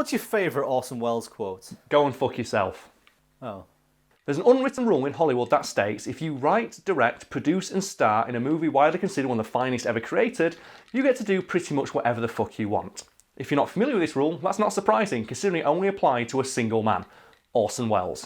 What's your favourite Orson Welles quote? Go and fuck yourself. Oh. There's an unwritten rule in Hollywood that states if you write, direct, produce and star in a movie widely considered one of the finest ever created, you get to do pretty much whatever the fuck you want. If you're not familiar with this rule, that's not surprising, considering it only applied to a single man, Orson Welles.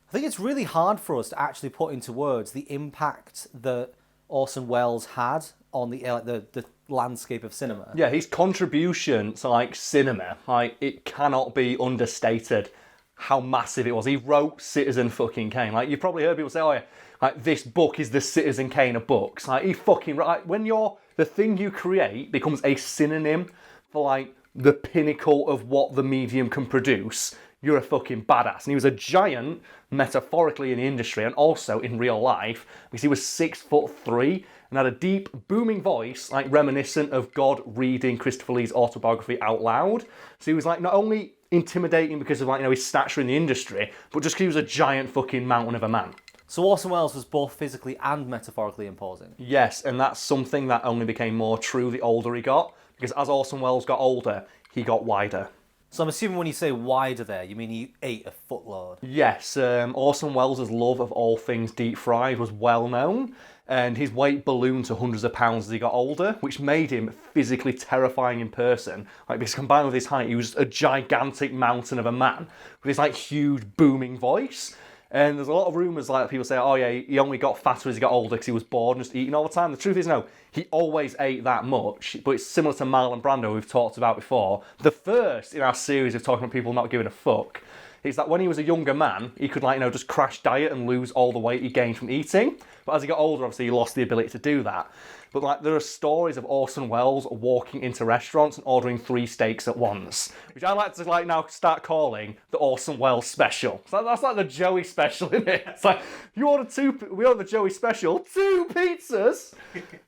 I think it's really hard for us to actually put into words the impact that Orson Welles had on the landscape of cinema. Yeah, his contribution to like cinema, like it cannot be understated how massive it was. He wrote Citizen fucking Kane. Like you've probably heard people say, oh yeah, like this book is the Citizen Kane of books. Like he fucking like when the thing you create becomes a synonym for like the pinnacle of what the medium can produce, you're a fucking badass. And he was a giant, metaphorically in the industry and also in real life, because he was 6'3" and had a deep, booming voice, like reminiscent of God reading Christopher Lee's autobiography out loud. So he was like not only intimidating because of like his stature in the industry, but just because he was a giant fucking mountain of a man. So Orson Welles was both physically and metaphorically imposing. Yes, and that's something that only became more true the older he got, because as Orson Welles got older, he got wider. So I'm assuming when you say wider there, you mean he ate a footload? Yes, Orson Welles' love of all things deep fried was well known, and his weight ballooned to hundreds of pounds as he got older, which made him physically terrifying in person. Like, because combined with his height, he was a gigantic mountain of a man with his like huge booming voice. And there's a lot of rumours like people say, oh yeah, he only got fatter as he got older because he was bored and just eating all the time. The truth is no, he always ate that much, but it's similar to Marlon Brando we've talked about before. The first in our series of talking about people not giving a fuck is that when he was a younger man, he could just crash diet and lose all the weight he gained from eating. But as he got older, obviously he lost the ability to do that. But there are stories of Orson Welles walking into restaurants and ordering 3 steaks at once, which I like to now start calling the Orson Welles special. So that's like the Joey special, isn't it? It's like we order the Joey special, 2 pizzas.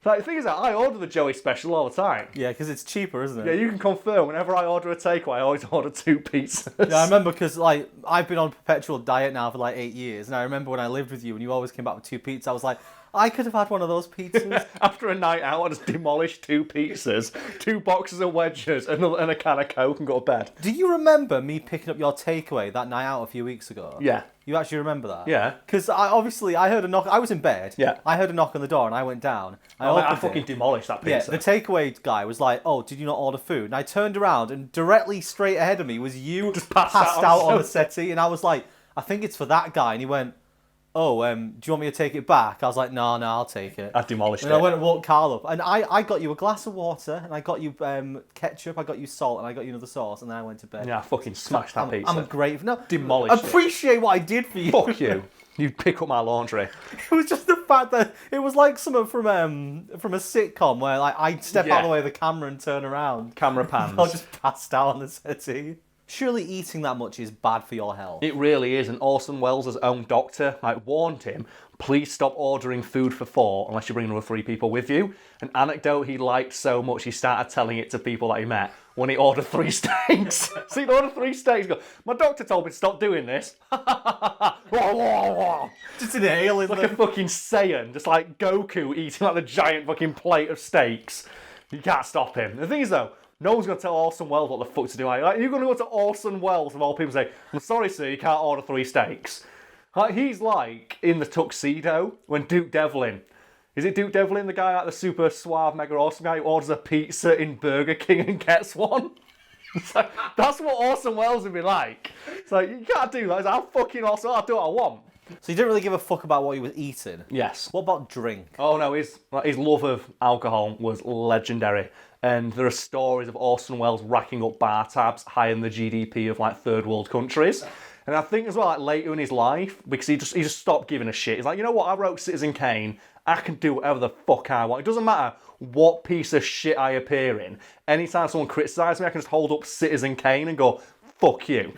Like the thing is that I order the Joey special all the time. Yeah, because it's cheaper, isn't it? Yeah, you can confirm. Whenever I order a takeaway, I always order 2 pizzas. Yeah, I remember because I've been on a perpetual diet now for 8 years, and I remember when I lived with you and you always came back with 2 pizzas. I was like, I could have had one of those pizzas. After a night out, I just demolished 2 pizzas, 2 boxes of wedges, and a can of Coke and go to bed. Do you remember me picking up your takeaway that night out a few weeks ago? Yeah. You actually remember that? Yeah. Because I heard a knock. I was in bed. Yeah. I heard a knock on the door and I went down. I fucking demolished that pizza. Yeah, the takeaway guy was like, oh, did you not order food? And I turned around and directly straight ahead of me was you just passed out on the settee. And I was like, I think it's for that guy. And he went, oh, do you want me to take it back? I was like, no, I'll take it. I demolished it. And I went and woke Karl up. And I got you a glass of water, and I got you ketchup, I got you salt, and I got you another sauce, and then I went to bed. Yeah, I fucking smashed that pizza. I'm grateful. No, demolished appreciate what I did for you. Fuck you. You pick up my laundry. It was just the fact that it was like something from a sitcom where I'd step out of the way of the camera and turn around. Camera pans. I just passed out on the settee. Surely eating that much is bad for your health. It really is, and Orson Welles' own doctor warned him, please stop ordering food for 4 unless you bring another 3 people with you. An anecdote he liked so much he started telling it to people that he met when he ordered 3 steaks. So he'd order 3 steaks, go, my doctor told me to stop doing this. Just inhaling like a fucking Saiyan, just like Goku eating the giant fucking plate of steaks. You can't stop him. The thing is though, no one's going to tell Orson Welles what the fuck to do. Like, you're going to go to Orson Welles of all people and say, I'm sorry sir, you can't order 3 steaks. He's like in the Tuxedo when Duke Devlin. Is it Duke Devlin, the guy the super suave, mega awesome guy who orders a pizza in Burger King and gets one? It's like, that's what Orson Welles would be like. It's like, you can't do that. It's like, I'm fucking awesome, I'll do what I want. So you didn't really give a fuck about what he was eating? Yes. What about drink? Oh no, his love of alcohol was legendary. And there are stories of Orson Welles racking up bar tabs higher than the GDP of third world countries. And I think as well, later in his life, because he just stopped giving a shit. He's like, you know what, I wrote Citizen Kane, I can do whatever the fuck I want. It doesn't matter what piece of shit I appear in. Anytime someone criticises me, I can just hold up Citizen Kane and go, fuck you.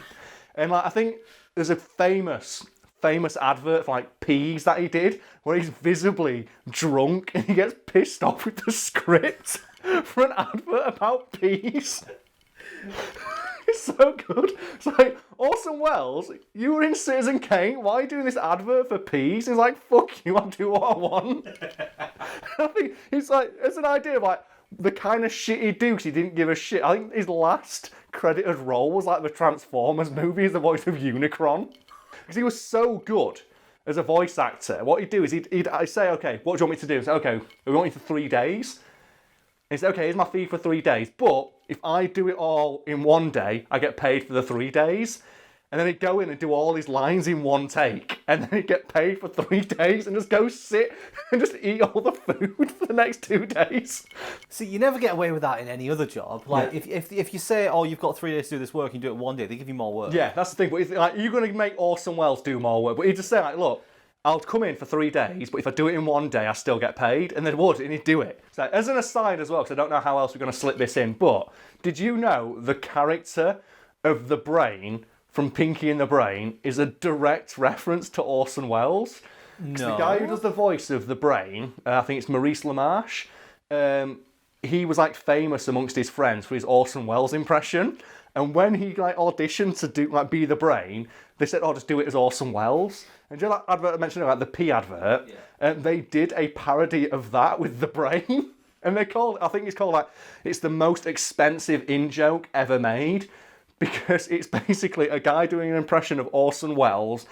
And I think there's a famous advert for peas that he did, where he's visibly drunk and he gets pissed off with the script for an advert about peas. It's so good. It's like, Orson Welles, you were in Citizen Kane, why are you doing this advert for peas? He's like, fuck you, I'll do what I want. I think it's an idea of the kind of shit he'd do because he didn't give a shit. I think his last credited role was like the Transformers movie as the voice of Unicron. Because he was so good as a voice actor. What he'd do is I'd say, okay, what do you want me to do? I'd say, okay, we want you for 3 days. And he'd say, okay, here's my fee for 3 days. But if I do it all in 1 day, I get paid for the 3 days. And then he'd go in and do all his lines in 1 take. And then he'd get paid for 3 days and just go sit and just eat all the food for the next 2 days. See, you never get away with that in any other job. Like, if you say, oh, you've got 3 days to do this work, and you do it 1 day, they give you more work. Yeah, that's the thing. But like, you're going to make Orson Welles do more work. But he'd just say, like, look, I'll come in for 3 days, but if I do it in 1 day, I still get paid. And they would, and he'd do it. So as an aside as well, because I don't know how else we're going to slip this in, but did you know the character of the brain from Pinky and the Brain is a direct reference to Orson Welles? No. The guy who does the voice of the brain, I think it's Maurice LaMarche, he was like famous amongst his friends for his Orson Welles impression. And when he like auditioned to do like be the brain, they said, "Oh, just do it as Orson Welles." And do you know that advert I mentioned, like the P advert? Yeah. They did a parody of that with the brain, and they called. I think it's called like it's the most expensive in joke ever made, because it's basically a guy doing an impression of Orson Welles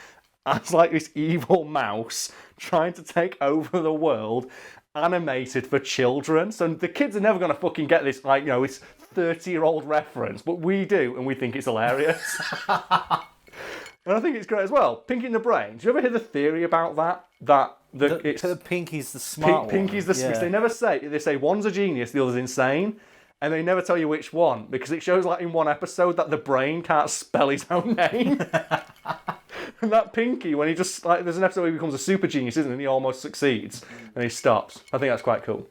as like this evil mouse trying to take over the world, animated for children. So the kids are never going to fucking get this, like, you know, this 30-year-old reference, but we do, and we think it's hilarious. And I think it's great as well. Pinky and the Brain. Do you ever hear the theory about that? It's Pinky's the smart one. Pinky's the smart. They never say. They say one's a genius, the other's insane. And they never tell you which one, because it shows like in one episode that the brain can't spell his own name. And that Pinky, when he just, like, there's an episode where he becomes a super genius, isn't it? And he almost succeeds, and he stops. I think that's quite cool.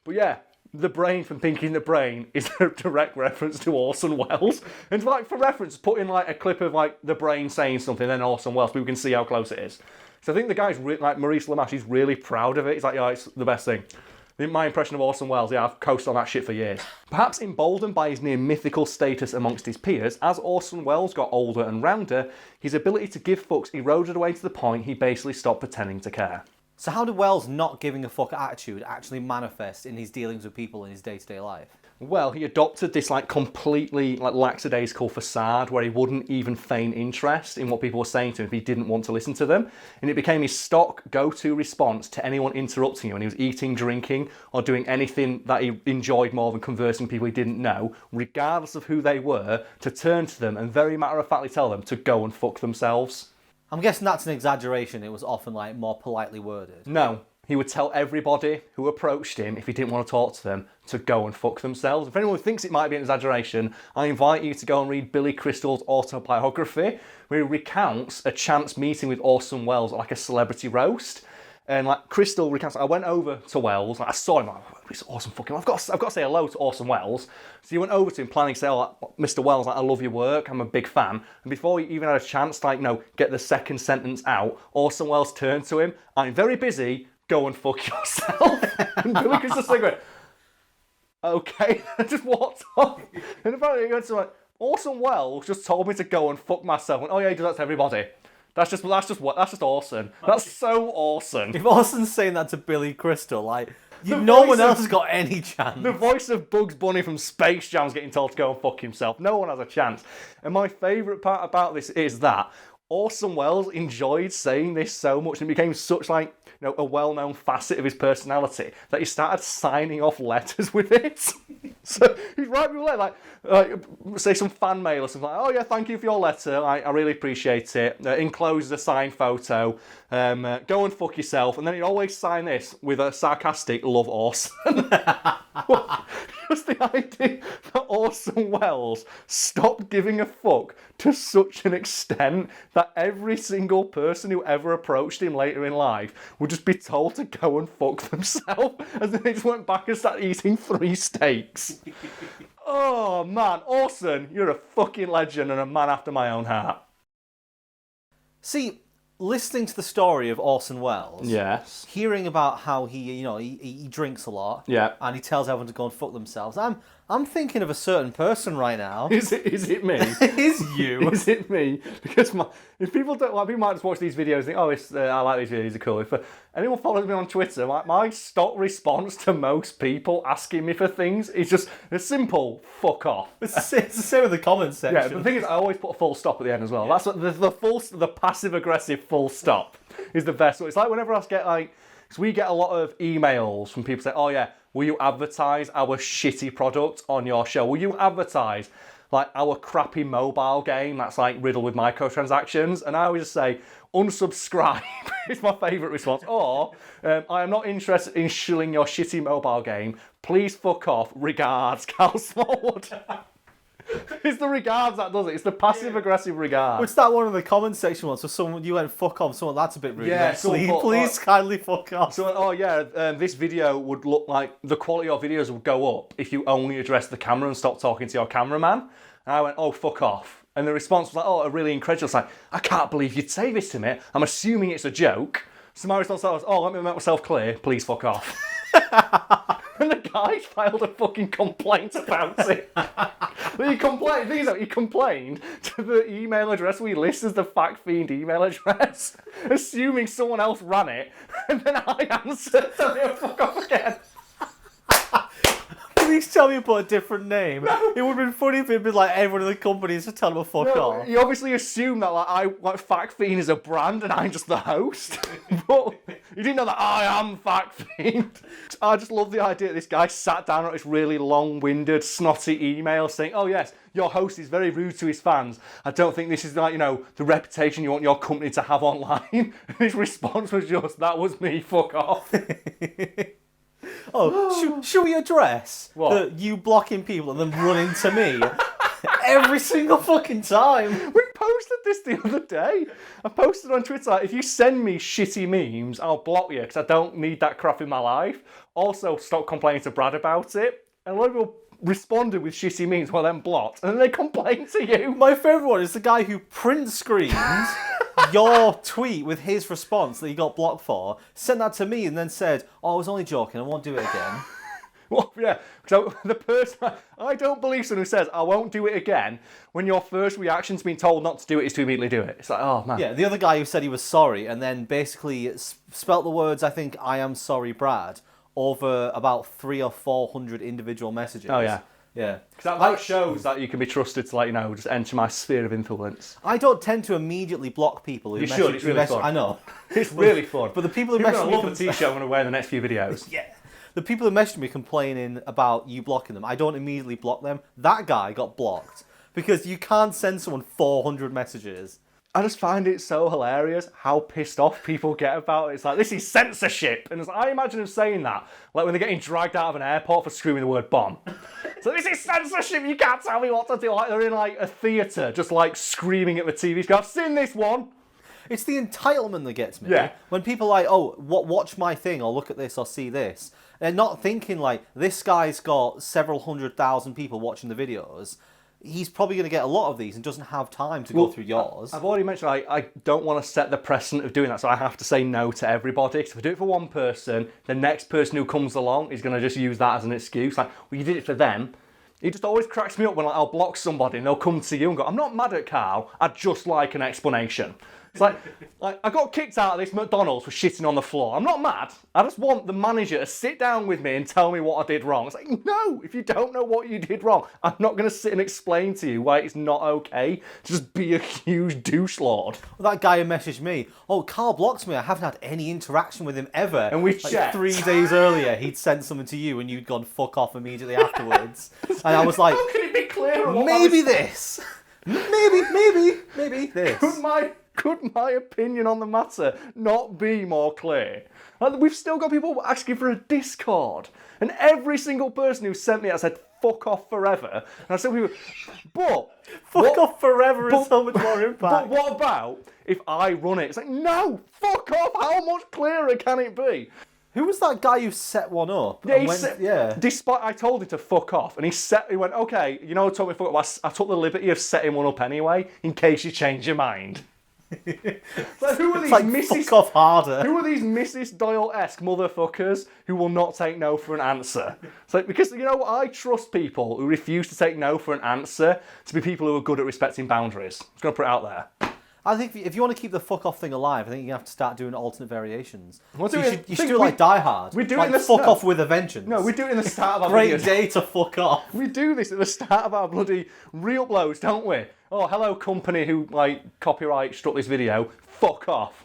But yeah, the brain from Pinky and the Brain is a direct reference to Orson Welles. And like for reference, put in like a clip of like the brain saying something, then Orson Welles, people can see how close it is. So I think the guy's like Maurice LaMarche, he's really proud of it. He's like, yeah, it's the best thing. My impression of Orson Welles, yeah, I've coasted on that shit for years. Perhaps emboldened by his near mythical status amongst his peers, as Orson Welles got older and rounder, his ability to give fucks eroded away to the point he basically stopped pretending to care. So how did Welles' not giving a fuck attitude actually manifest in his dealings with people in his day-to-day life? Well, he adopted this like completely like lackadaisical facade where he wouldn't even feign interest in what people were saying to him if he didn't want to listen to them. And it became his stock go-to response to anyone interrupting him when he was eating, drinking, or doing anything that he enjoyed more than conversing with people he didn't know, regardless of who they were, to turn to them and very matter-of-factly tell them to go and fuck themselves. I'm guessing that's an exaggeration. It was often like more politely worded. No. He would tell everybody who approached him, if he didn't want to talk to them, to go and fuck themselves. If anyone thinks it might be an exaggeration, I invite you to go and read Billy Crystal's autobiography, where he recounts a chance meeting with Orson Welles at like a celebrity roast. And like Crystal recounts, I went over to Welles, like, I saw him, like, it's awesome fucking, I've got to say hello to Orson Welles. So he went over to him planning to say, oh, Mr. Welles, like, I love your work, I'm a big fan. And before he even had a chance to, like, you know, get the second sentence out, Orson Welles turned to him, I'm very busy, go and fuck yourself. And Billy Crystal went, okay, and just walked off. And apparently he went to like, Orson Welles just told me to go and fuck myself. And, oh yeah, he does that to everybody. That's just Orson. That's so Orson. If Orson's saying that to Billy Crystal, like, no one else has got any chance. The voice of Bugs Bunny from Space Jam's getting told to go and fuck himself. No one has a chance. And my favourite part about this is that Orson Welles enjoyed saying this so much and it became such like, you know, a well-known facet of his personality that he started signing off letters with it. So he'd write me a letter, like say some fan mail or something like, oh yeah, thank you for your letter, I really appreciate it. Encloses a signed photo, go and fuck yourself. And then he'd always sign this with a sarcastic, love Orson. Just the idea that Orson Welles stopped giving a fuck to such an extent that every single person who ever approached him later in life would just be told to go and fuck themselves, and then they just went back and started eating 3 steaks. Oh man, Orson, you're a fucking legend and a man after my own heart. See, listening to the story of Orson Welles, yes, hearing about how he drinks a lot, yeah, and he tells everyone to go and fuck themselves, I'm thinking of a certain person right now. Is it me? It is you. Is it me? Because if people don't like, people might just watch these videos and think, oh, I like these videos, they're cool. If anyone follows me on Twitter, my stock response to most people asking me for things is just a simple fuck off. It's the same with the comments section. Yeah, but the thing is, I always put a full stop at the end as well. That's what the passive aggressive full stop is the best. So it's like whenever I get because we get a lot of emails from people saying, oh yeah, will you advertise our shitty product on your show? Will you advertise like our crappy mobile game that's like riddled with microtransactions? And I always just say, unsubscribe is my favourite response. Or, I am not interested in shilling your shitty mobile game. Please fuck off. Regards, Karl Smallwood. It's the regards that does it. It's the passive-aggressive regards. What's that one in the comment section once? So someone, you went, fuck off, someone, that's a bit rude. Yeah, please kindly fuck off. So, oh yeah, this video would look like, the quality of videos would go up if you only addressed the camera and stopped talking to your cameraman. And I went, oh, fuck off. And the response was like, oh, really incredulous. Like, I can't believe you'd say this to me. I'm assuming it's a joke. So my response was, oh, let me make myself clear. Please fuck off. And the guy filed a fucking complaint about it. He complained to the email address we list as the Fiend email address, assuming someone else ran it, and then I answered, tell me to fuck off again. Please tell me you put a different name. No. It would have been funny if it'd been like everyone in the company to tell him to fuck off. You obviously assume that like Fiend is a brand and I'm just the host. But you didn't know that I am Fiend. I just love the idea that this guy sat down at this really long-winded, snotty email saying, oh yes, your host is very rude to his fans. I don't think this is like, the reputation you want your company to have online. And his response was just, that was me, fuck off. Oh, should we address that you blocking people and then running to me every single fucking time? We posted this the other day. I posted on Twitter, if you send me shitty memes, I'll block you because I don't need that crap in my life. Also, stop complaining to Brad about it. And a lot of people responded with shitty memes while then blocked, and then they complain to you. My favourite one is the guy who print screens your tweet with his response that he got blocked for, sent that to me and then said, oh, I was only joking, I won't do it again. Well, yeah, so the person, I don't believe someone who says, I won't do it again, when your first reaction to being told not to do it is to immediately do it. It's like, oh, man. Yeah, the other guy who said he was sorry and then basically spelt the words, I think, I am sorry, Brad, over about 300 or 400 individual messages. Oh, yeah. Yeah. Because that shows that you can be trusted to, just enter my sphere of influence. I don't tend to immediately block people who You should, it's really fun. I know. It's really fun. But the people who You're message going me... to love the t-shirt I'm going to wear in the next few videos. Yeah. The people who message me complaining about you blocking them, I don't immediately block them. That guy got blocked. Because you can't send someone 400 messages. I just find it so hilarious how pissed off people get about it. It's like, this is censorship. And I imagine them saying that, like when they're getting dragged out of an airport for screaming the word bomb. So this is censorship, you can't tell me what to do. Like they're in like a theatre, just like screaming at the TV screen. I've seen this one. It's the entitlement that gets me. Yeah. When people are like, oh, watch my thing, or look at this, or see this. They're not thinking like, this guy's got several 100,000 people watching the videos. He's probably going to get a lot of these and doesn't have time to go through yours. I've already mentioned I don't want to set the precedent of doing that, so I have to say no to everybody. So if I do it for one person, the next person who comes along is going to just use that as an excuse. Like, well, you did it for them. It just always cracks me up when I'll block somebody and they'll come to you and go, I'm not mad at Karl, I'd just like an explanation. It's like I got kicked out of this McDonald's for shitting on the floor. I'm not mad. I just want the manager to sit down with me and tell me what I did wrong. It's like, no, if you don't know what you did wrong, I'm not going to sit and explain to you why it's not okay to just be a huge douche lord. Well, that guy who messaged me, oh, Karl blocks me. I haven't had any interaction with him ever. And we've checked. 3 days earlier, he'd sent something to you and you'd gone fuck off immediately afterwards. And I was like, how can it be clearer? Maybe this. Maybe this. Could my opinion on the matter not be more clear? Like, we've still got people asking for a Discord. And every single person who sent me that said, fuck off forever. And I said, fuck off forever is so much more impact. But what about if I run it? It's like, no, fuck off. How much clearer can it be? Who was that guy who set one up? Yeah, despite I told him to fuck off, and he went, okay, I told me fuck off. I took the liberty of setting one up anyway, in case you change your mind. Like, who are It's these like, Mrs. fuck off harder. Who are these Mrs. Doyle-esque motherfuckers who will not take no for an answer? It's like, because, you know what, I trust people who refuse to take no for an answer to be people who are good at respecting boundaries. I'm just going to put it out there. I think if you want to keep the fuck off thing alive, I think you have to start doing alternate variations. Well, So you should do it like Die Hard. We do like it in the fuck start. off with a vengeance. No, we do it in the start of our Great videos. day to fuck off. We do this at the start of our bloody re-uploads, don't we? Oh, hello company who, like, copyright struck this video. Fuck off.